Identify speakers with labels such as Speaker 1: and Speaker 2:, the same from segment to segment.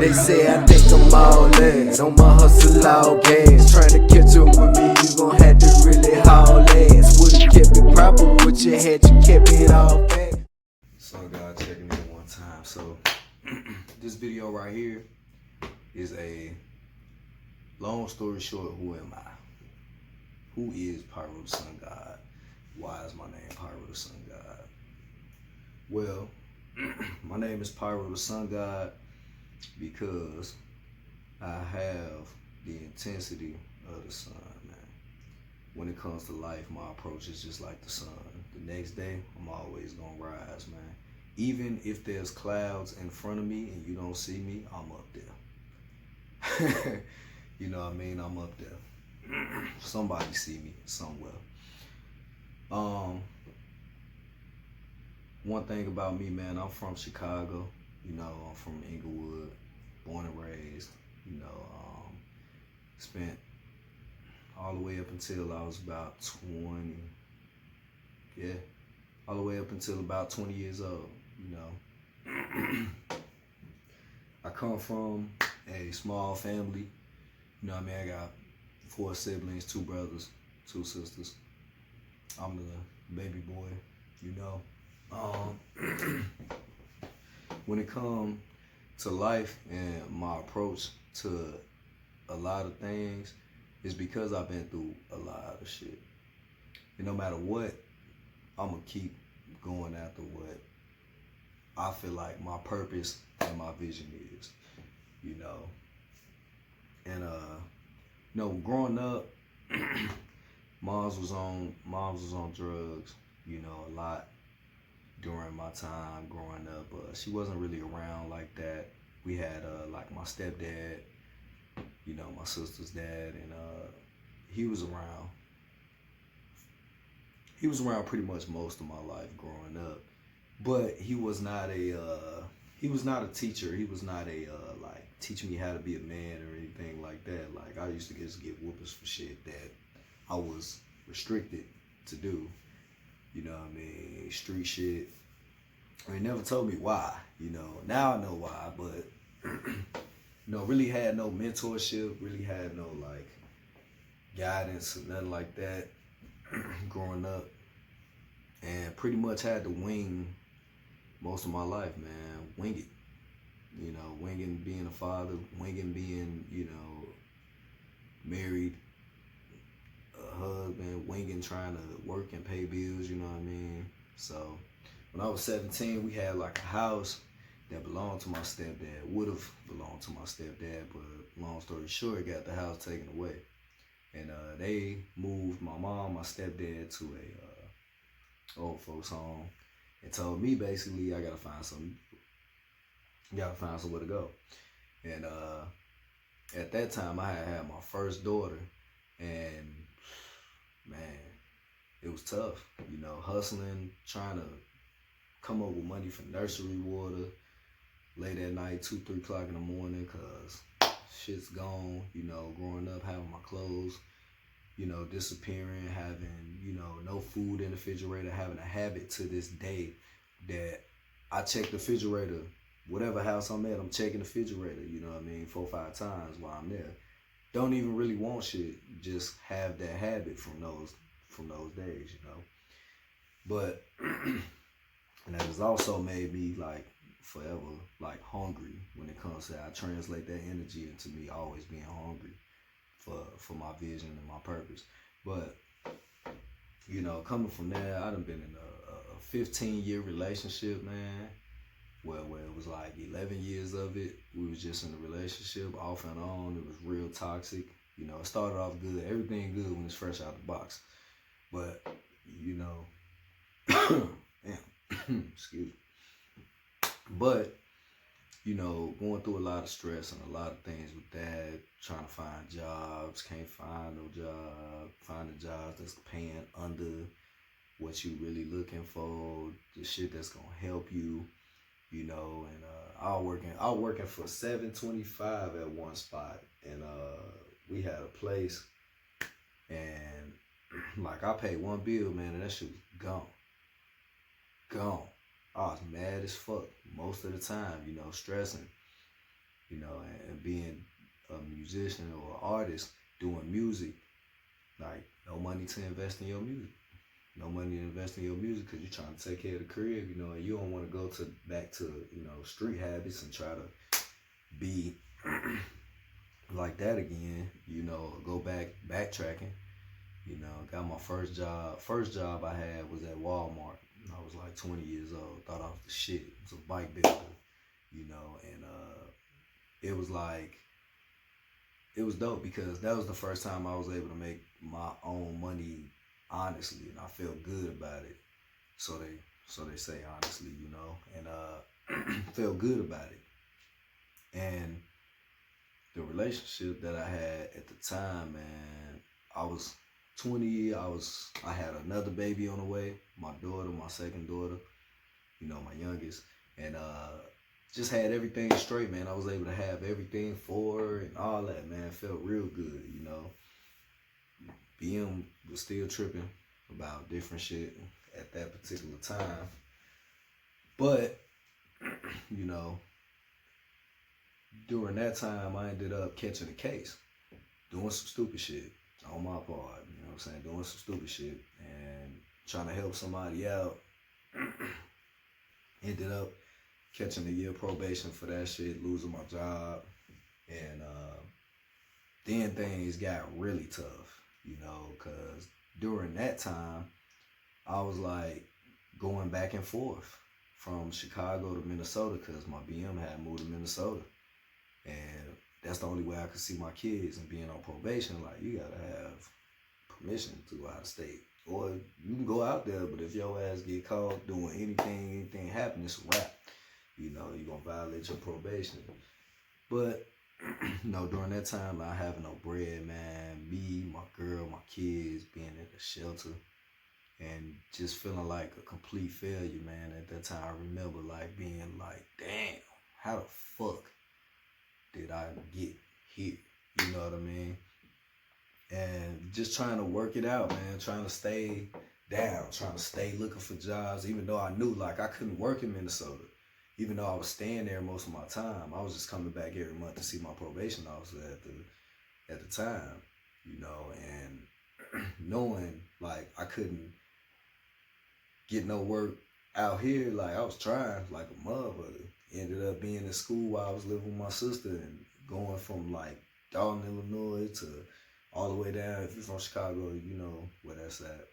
Speaker 1: They say I think I'm all ass, on my hustle all gas. Tryna catch up with me, you gon' have to really haul ass. Would've kept it proper, what you had, you kept it all back.
Speaker 2: Sun God checking in one time. So this video right here is a long story short, who am I? Who is Pyro the Sun God? Why is my name Pyro the Sun God? Well, my name is Pyro the Sun God because I have the intensity of the sun, man. When it comes to life, my approach is just like the sun. The next day, I'm always gonna rise, man. Even if there's clouds in front of me and you don't see me, I'm up there. You know what I mean? I'm up there. Somebody see me somewhere. One thing about me, man, I'm from Chicago. You know, I'm from Inglewood, born and raised. You know, spent all the way up until I was about 20. Yeah, all the way up until about 20 years old. You know, I come from a small family. You know what I mean? I got 4 siblings, 2 brothers, 2 sisters. I'm the baby boy, you know. When it comes to life and my approach to a lot of things, it's because I've been through a lot of shit. And no matter what, I'm gonna keep going after what I feel like my purpose and my vision is, you know. And you know, growing up, moms was on drugs, you know, a lot during my time growing up. She wasn't really around like that. We had like my stepdad, you know, my sister's dad, and he was around. He was around pretty much most of my life growing up, but he was not a teacher. He was not a like teach me how to be a man or anything like that. Like, I used to just get whoopings for shit that I was restricted to do. You know what I mean? Street shit. He never told me why, you know. Now I know why, but you know, really had no mentorship, really had no like guidance or nothing like that growing up. And pretty much had to wing most of my life, man. Wing it. You know, winging being a father, winging being, you know, married, a husband, winging trying to work and pay bills, you know what I mean? So when I was 17, we had like a house that belonged to my stepdad, would have belonged to my stepdad, but long story short, got the house taken away. And they moved my mom, my stepdad to a old folks home and told me basically I gotta find somewhere to go. And at that time I had my first daughter, and man, it was tough, you know, hustling, trying to come up with money for nursery water late at night, 2, 3 o'clock in the morning, cause shit's gone, you know, growing up, having my clothes, you know, disappearing, having, you know, no food in the refrigerator, having a habit to this day that I check the refrigerator, whatever house I'm at, I'm checking the refrigerator, you know what I mean, 4 or 5 times while I'm there. Don't even really want shit, just have that habit from those days, you know. But and that has also made me like forever like hungry when it comes to that. I translate that energy into me always being hungry for my vision and my purpose. But you know, coming from there, I done been in a 15-year relationship, man. Where it was like 11 years of it, we was just in a relationship off and on. It was real toxic. You know, it started off good. Everything good when it's fresh out the box. But, you know, damn, excuse me. But, you know, going through a lot of stress and a lot of things with that, trying to find jobs, can't find no job, finding jobs that's paying under what you really looking for, the shit that's gonna help you. You know, and I was working for $7.25 at one spot, and we had a place, and like I paid one bill, man, and that shit was gone. I was mad as fuck most of the time, you know, stressing, you know, and being a musician or an artist doing music, like no money to invest in your music. No money to invest in your music because you're trying to take care of the crib, you know, and you don't want to go back to, you know, street habits and try to be like that again, you know, go backtracking. You know, got my first job. First job I had was at Walmart. I was like 20 years old. Thought I was the shit. It was a bike builder, you know, and it was like, it was dope because that was the first time I was able to make my own money honestly, and I felt good about it. So they say honestly, you know, and felt good about it. And the relationship that I had at the time, man, I was 20. I had another baby on the way, my daughter, my second daughter, you know, my youngest, and just had everything straight, man. I was able to have everything for her and all that, man. It felt real good, you know. BM was still tripping about different shit at that particular time. But, you know, during that time, I ended up catching a case, doing some stupid shit on my part, you know what I'm saying? Doing some stupid shit and trying to help somebody out. Ended up catching a year probation for that shit, losing my job. And then things got really tough, you know, because during that time, I was like going back and forth from Chicago to Minnesota because my BM had moved to Minnesota. And that's the only way I could see my kids, and being on probation, like, you gotta have permission to go out of state. Or you can go out there, but if your ass get caught doing anything happen, it's a wrap. You know, you're gonna violate your probation. But, you know, during that time, not having no bread, man, me, my girl, my kids, being in the shelter, and just feeling like a complete failure, man. At that time, I remember like being like, damn, how the fuck did I get here? You know what I mean? And just trying to work it out, man. Trying to stay down, trying to stay looking for jobs, even though I knew like I couldn't work in Minnesota. Even though I was staying there most of my time, I was just coming back every month to see my probation officer at the time, you know, and knowing like I couldn't get no work out here, like I was trying like a motherfucker. Ended up being in school while I was living with my sister and going from like Dalton, Illinois to all the way down, if you're from Chicago, you know where that's at.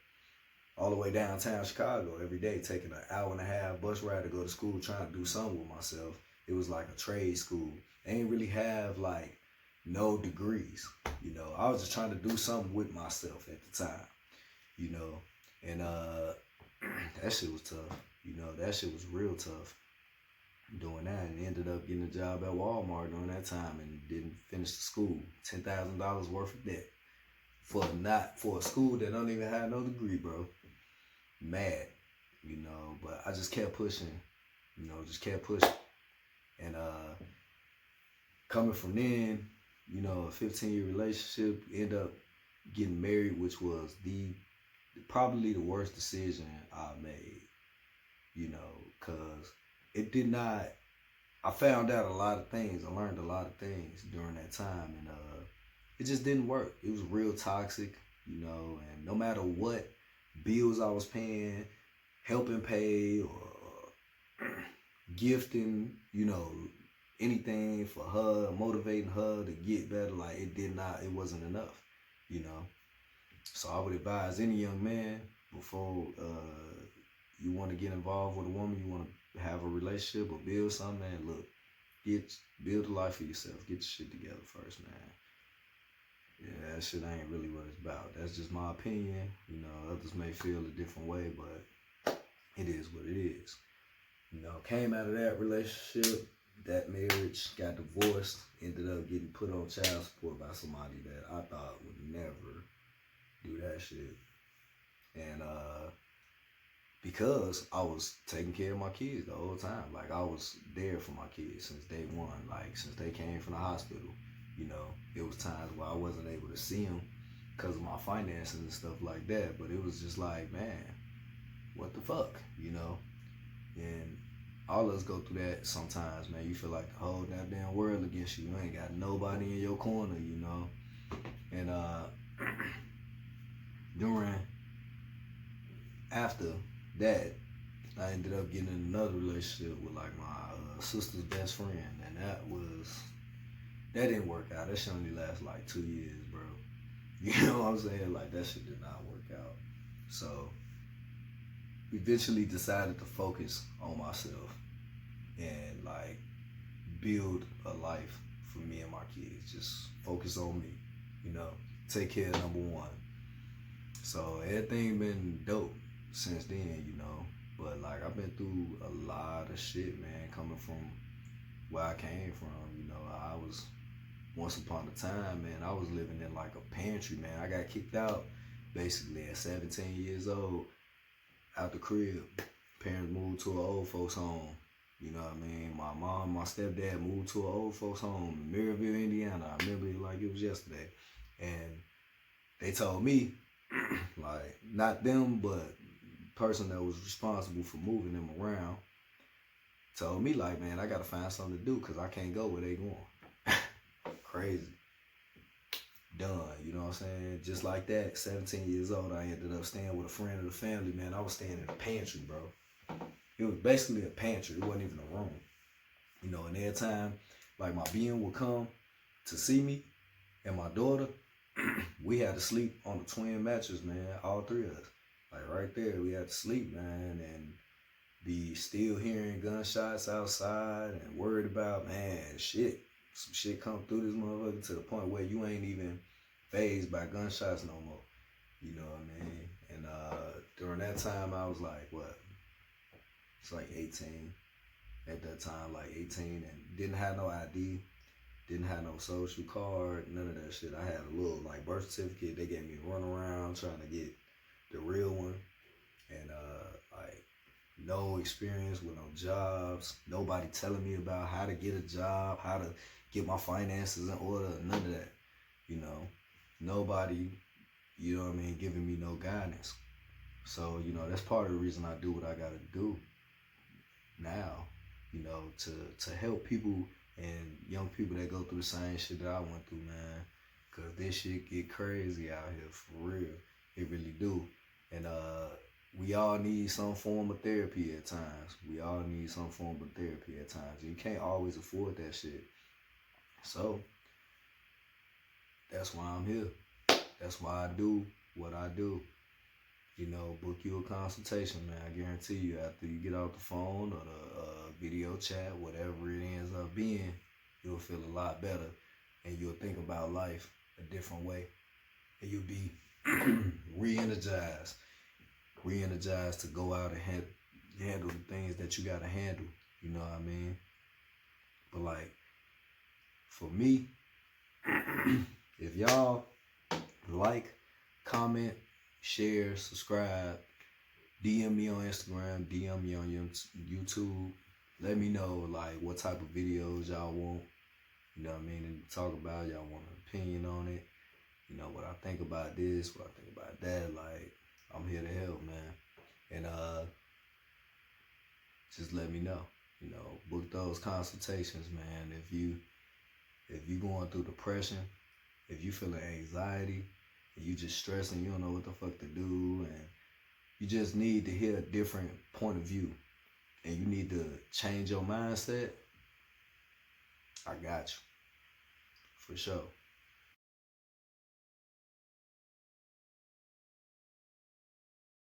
Speaker 2: All the way downtown Chicago every day, taking an hour and a half bus ride to go to school, trying to do something with myself. It was like a trade school. They didn't really have like no degrees, you know. I was just trying to do something with myself at the time, you know. And that shit was tough, you know. That shit was real tough. Doing that, and ended up getting a job at Walmart during that time and didn't finish the school. $10,000 worth of debt for a school that don't even have no degree, bro. Mad, you know, but I just kept pushing, you know, And coming from then, you know, a 15-year relationship, end up getting married, which was probably the worst decision I made, you know, because it did not, I found out a lot of things. I learned a lot of things during that time, and it just didn't work. It was real toxic, you know, and no matter what bills I was paying, helping pay or gifting, you know, anything for her, motivating her to get better, like it wasn't enough, you know. So I would advise any young man before you want to get involved with a woman, you want to have a relationship or build something, man, look, build a life for yourself. Get your shit together first, man. Yeah, that shit ain't really what it's about. That's just my opinion. You know, others may feel a different way, but it is what it is. You know, came out of that relationship, that marriage, got divorced, ended up getting put on child support by somebody that I thought would never do that shit. And because I was taking care of my kids the whole time. Like, I was there for my kids since day one. Like, since they came from the hospital, you know, it was times where I wasn't able to see them because of my finances and stuff like that. But it was just like, man, what the fuck, you know? And all of us go through that sometimes, man. You feel like the whole goddamn world against you. You ain't got nobody in your corner, you know. And after that, I ended up getting in another relationship with like my sister's best friend, and that didn't work out. That shit only lasted like 2 years, bro. You know what I'm saying? Like, that shit did not work out. So eventually decided to focus on myself and like build a life for me and my kids. Just focus on me, you know, take care of number one. So everything been dope since then, you know. But like, I've been through a lot of shit, man, coming from where I came from. You know, I was, once upon a time, man, I was living in like a pantry, man. I got kicked out basically at 17 years old, out the crib. Parents moved to an old folks home. You know what I mean? My mom, my stepdad moved to an old folks home in Maryville, Indiana. I remember it like it was yesterday. And they told me, like, not them, but the person that was responsible for moving them around, told me, like, man, I gotta find something to do because I can't go where they going. Crazy. Done, you know what I'm saying? Just like that, 17 years old, I ended up staying with a friend of the family, man. I was staying in a pantry, bro. It was basically a pantry. It wasn't even a room. You know, and every time, like, my being would come to see me and my daughter, we had to sleep on the twin mattress, man, all three of us. Like, right there, we had to sleep, man, and be still hearing gunshots outside and worried about, man, shit. Some shit come through this motherfucker to the point where you ain't even fazed by gunshots no more. You know what I mean? And during that time, I was like, what? It's like 18. At that time, like 18, and didn't have no ID, didn't have no social card, none of that shit. I had a little like birth certificate. They gave me a run around trying to get the real one, and like no experience with no jobs. Nobody telling me about how to get a job, how to get my finances in order, none of that. You know, nobody, you know what I mean, giving me no guidance. So, you know, that's part of the reason I do what I gotta do now, you know, to help people and young people that go through the same shit that I went through, man. Cause this shit get crazy out here, for real. It really do. And we all need some form of therapy at times. We all need some form of therapy at times. You can't always afford that shit. So that's why I'm here. That's why I do what I do. You know, book you a consultation, man. I guarantee you, after you get off the phone or the video chat, whatever it ends up being, you'll feel a lot better, and you'll think about life a different way, and you'll be re-energized to go out and handle the things that you gotta handle. You know what I mean? But like, for me, if y'all like, comment, share, subscribe, DM me on Instagram, DM me on YouTube. Let me know like what type of videos y'all want. You know what I mean? And talk about, y'all want an opinion on it. You know, what I think about this, what I think about that. Like, I'm here to help, man. And just let me know. You know, book those consultations, man. If you going through depression, if you feeling anxiety, and you just stressing, you don't know what the fuck to do, and you just need to hear a different point of view, and you need to change your mindset, I got you. For sure.